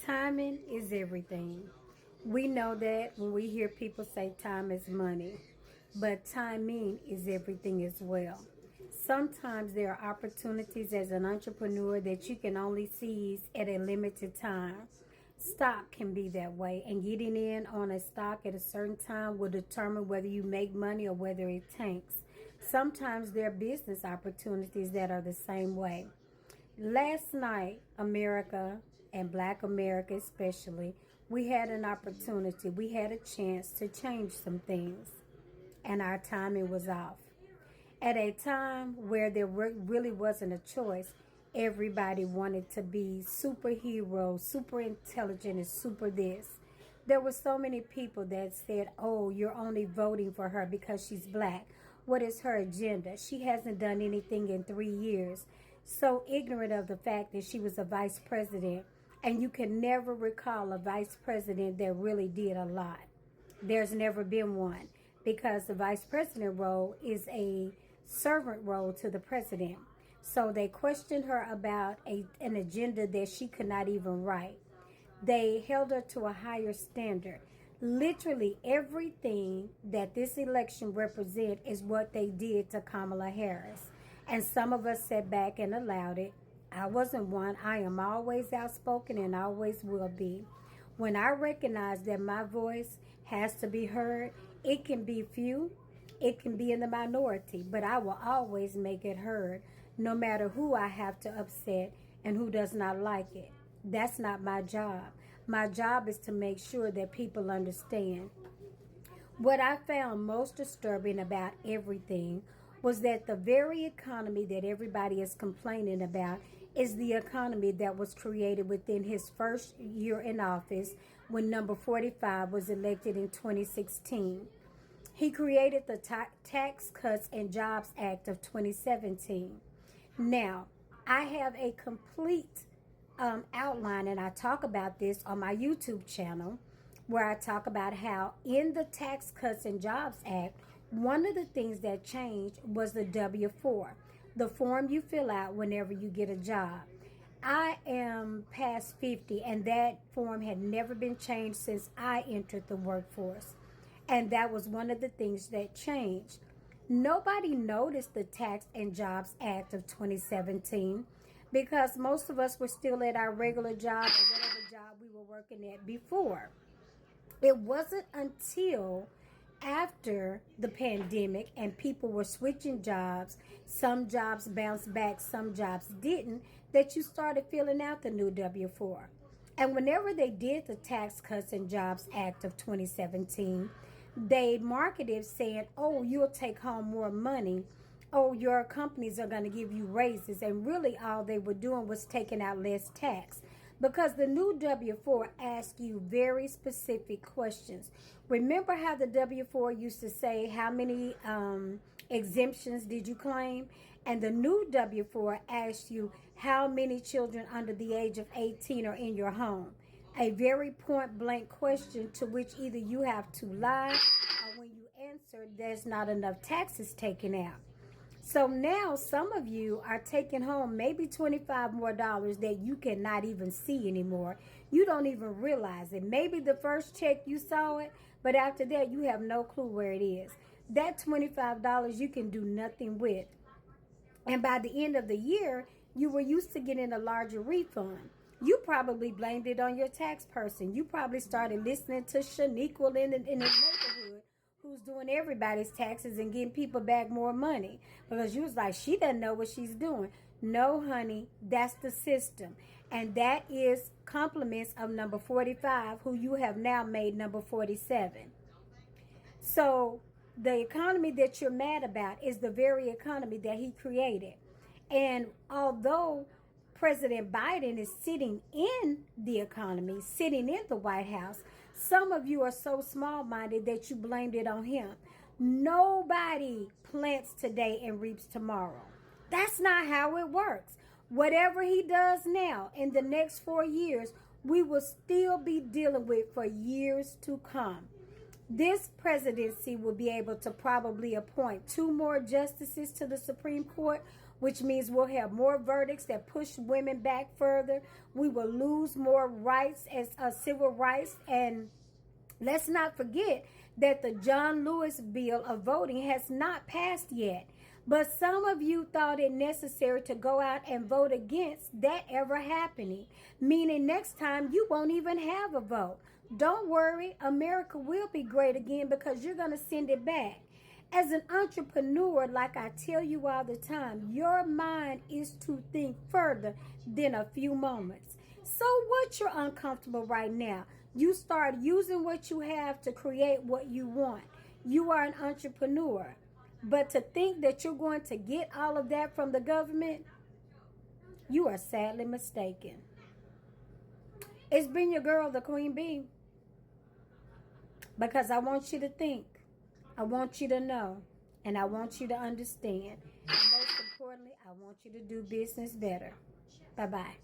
Timing is everything. We know that when we hear people say time is money, but timing is everything as well. Sometimes there are opportunities as an entrepreneur that you can only seize at a limited time. Stock can be that way, and getting in on a stock at a certain time will determine whether you make money or whether it tanks. Sometimes there are business opportunities that are the same way. Last night, America, and Black America especially, we had an opportunity, we had a chance to change some things, and our timing was off. At a time where there really wasn't a choice, everybody wanted to be superheroes, super intelligent, and super this. There were so many people that said, oh, you're only voting for her because she's black. What is her agenda? She hasn't done anything in 3 years. So ignorant of the fact that she was a vice president, and you can never recall a vice president that really did a lot. There's never been one because the vice president role is a servant role to the president. So they questioned her about an agenda that she could not even write. They held her to a higher standard. Literally everything that this election represents is what they did to Kamala Harris. And some of us sat back and allowed it. I wasn't one. I am always outspoken and always will be. When I recognize that my voice has to be heard, it can be few, it can be in the minority, but I will always make it heard, no matter who I have to upset and who does not like it. That's not my job. My job is to make sure that people understand. What I found most disturbing about everything was that the very economy that everybody is complaining about is the economy that was created within his first year in office when number 45 was elected in 2016. He created the Tax Cuts and Jobs Act of 2017. Now, I have a complete outline, and I talk about this on my YouTube channel, where I talk about how in the Tax Cuts and Jobs Act, one of the things that changed was the W-4, the form you fill out whenever you get a job. I am past 50, and that form had never been changed since I entered the workforce. And that was one of the things that changed. Nobody noticed the Tax and Jobs Act of 2017 because most of us were still at our regular job or whatever job we were working at before. It wasn't until after the pandemic and people were switching jobs, some jobs bounced back, some jobs didn't, that you started filling out the new W-4. And whenever they did the Tax Cuts and Jobs Act of 2017, they marketed saying, oh, you'll take home more money. Oh, your companies are going to give you raises. And really all they were doing was taking out less tax. Because the new W-4 asks you very specific questions. Remember how the W-4 used to say how many exemptions did you claim? And the new W-4 asks you how many children under the age of 18 are in your home. A very point blank question to which either you have to lie or when you answer, there's not enough taxes taken out. So now some of you are taking home maybe $25 more that you cannot even see anymore. You don't even realize it. Maybe the first check you saw it, but after that you have no clue where it is. That $25 you can do nothing with. And by the end of the year, you were used to getting a larger refund. You probably blamed it on your tax person. You probably started listening to Shaniqua in the neighborhood who's doing everybody's taxes and getting people back more money because you was like, she doesn't know what she's doing. No, honey, that's the system. And that is compliments of number 45, who you have now made number 47. So the economy that you're mad about is the very economy that he created. And although President Biden is sitting in the economy, sitting in the White House, some of you are so small-minded that you blamed it on him. Nobody plants today and reaps tomorrow. That's not how it works. Whatever he does now in the next 4 years, we will still be dealing with for years to come. This presidency will be able to probably appoint 2 more justices to the Supreme Court, which means we'll have more verdicts that push women back further. We will lose more rights as civil rights. And let's not forget that the John Lewis bill of voting has not passed yet. But some of you thought it necessary to go out and vote against that ever happening, meaning next time you won't even have a vote. Don't worry, America will be great again because you're going to send it back. As an entrepreneur, like I tell you all the time, your mind is to think further than a few moments. So what you're uncomfortable right now, you start using what you have to create what you want. You are an entrepreneur. But to think that you're going to get all of that from the government, you are sadly mistaken. It's been your girl, the Queen Bee. Because I want you to think. I want you to know. And I want you to understand. And most importantly, I want you to do business better. Bye-bye.